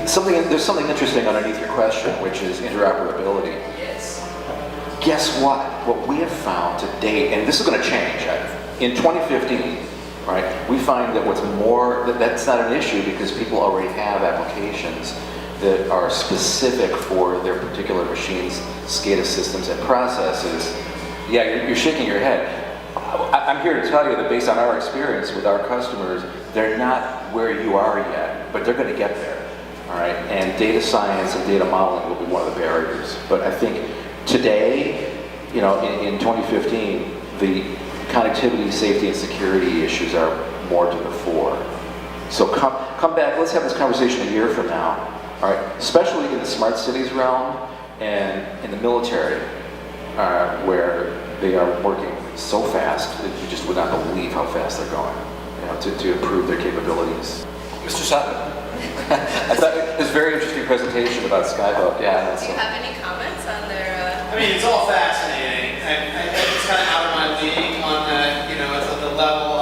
there's something interesting underneath your question, which is interoperability. Yes. Guess what? What we have found to date, and this is going to change. In 2015, right, we find that that's not an issue because people already have applications that are specific for their particular machines, SCADA systems, and processes. Yeah, you're shaking your head. I'm here to tell you that based on our experience with our customers, they're not where you are yet, but they're going to get there. All right, and data science and data modeling will be one of the barriers. But I think today, in 2015, the connectivity, safety, and security issues are more to the fore. So come back, let's have this conversation a year from now, all right? Especially in the smart cities realm and in the military, where they are working so fast that you just would not believe how fast they're going, to improve their capabilities. Mr. Sutton, I thought it was a very interesting presentation about Skyhook. Yeah. Do you have any comments on their? I mean, it's all fascinating. It's kind of out of my league on the level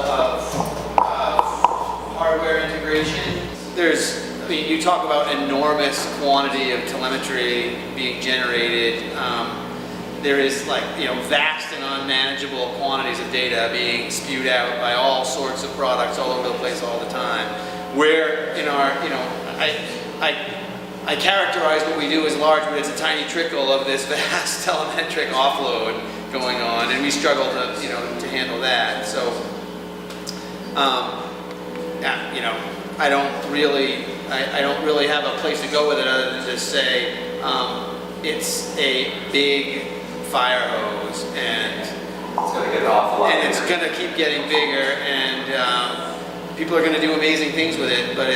of hardware integration. You talk about enormous quantity of telemetry being generated. There is vast and unmanageable quantities of data being spewed out by all sorts of products all over the place all the time. Where in our, I characterize what we do as large, but it's a tiny trickle of this vast telemetric offload going on, and we struggle to handle that. So, I don't really have a place to go with it other than just say it's a big fire hose, and it's going to get an awful lot. And it's going to keep getting bigger, and people are going to do amazing things with it. But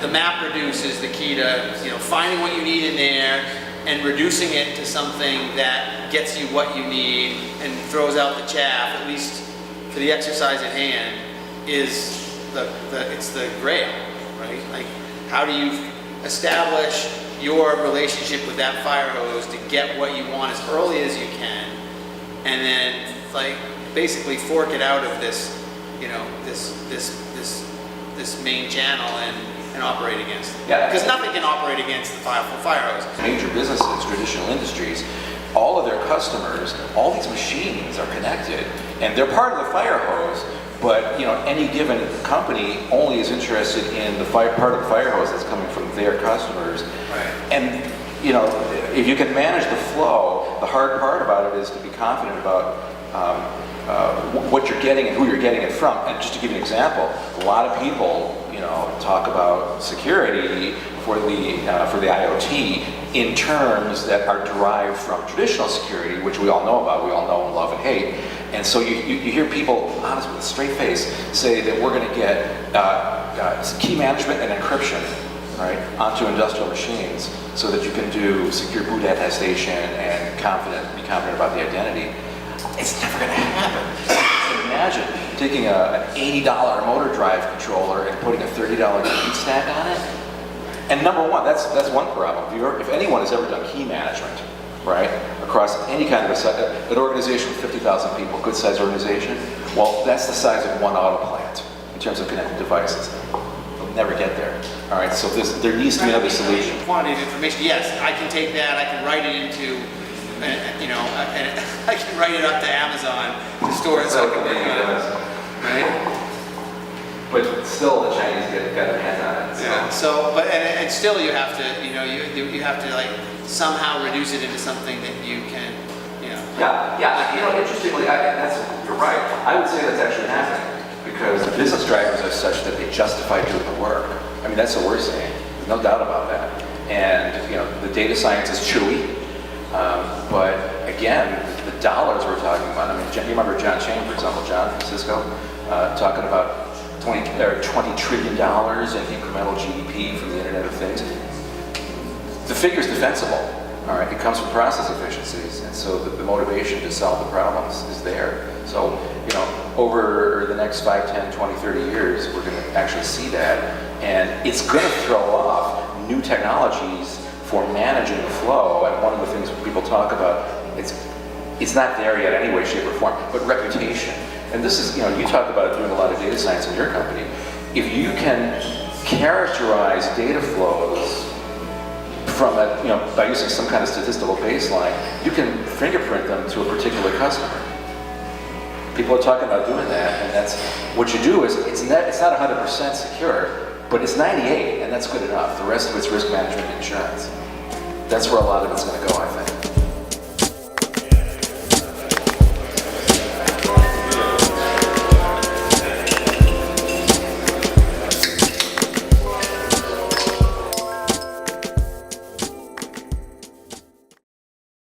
the map reduce is the key to finding what you need in there and reducing it to something that gets you what you need and throws out the chaff. At least for the exercise at hand, is it's the grail, right? Like, how do you establish your relationship with that fire hose to get what you want as early as you can, and then basically fork it out of this main channel and operate against it. Yeah, because nothing can operate against the fire hose. Major businesses, traditional industries, all of their customers, all these machines are connected, and they're part of the fire hose. But any given company only is interested in the part of the fire hose that's coming from their customers. Right. And if you can manage the flow, the hard part about it is to be confident about what you're getting and who you're getting it from. And just to give you an example, a lot of people talk about security for the IoT in terms that are derived from traditional security, which we all know about, we all know and love and hate. And so you hear people, honest with a straight face, say that we're going to get key management and encryption, right, onto industrial machines so that you can do secure boot attestation and be confident about the identity. It's never going to happen. So imagine taking an $80 motor drive controller and putting a $30 key stack on it. And number one, that's one problem. If anyone has ever done key management, right, across any kind of an organization with 50,000 people, good sized organization, well, that's the size of one auto plant in terms of connected devices. They'll never get there. All right, so there needs to be another solution. Quantity of information, yes, I can take that, I can write it into, I can write it up to Amazon to store it so I can work on it, right? But still, the Chinese got their hands on it. So. Yeah. So, and still, you have to, you have to somehow reduce it into something that you can, Yeah. Interestingly, you're right. I would say that's actually happening because the business drivers are such that they justify doing the work. I mean, that's what we're saying. There's no doubt about that. And the data science is chewy, but again, the dollars we're talking about. I mean, you remember John Chain, for example, John from Cisco, talking about $20 trillion in incremental GDP from the Internet of Things. The figure's defensible, all right? It comes from process efficiencies, and so the motivation to solve the problems is there. So, over the next 5, 10, 20, 30 years, we're going to actually see that, and it's going to throw off new technologies for managing the flow. And one of the things people talk about, it's not there yet any way, shape, or form, but reputation. And this is, you talk about doing a lot of data science in your company. If you can characterize data flows from a, by using some kind of statistical baseline, you can fingerprint them to a particular customer. People are talking about doing that, and that's what you do is it's not 100% secure, but it's 98, and that's good enough. The rest of it's risk management and insurance. That's where a lot of it's going to go, I think.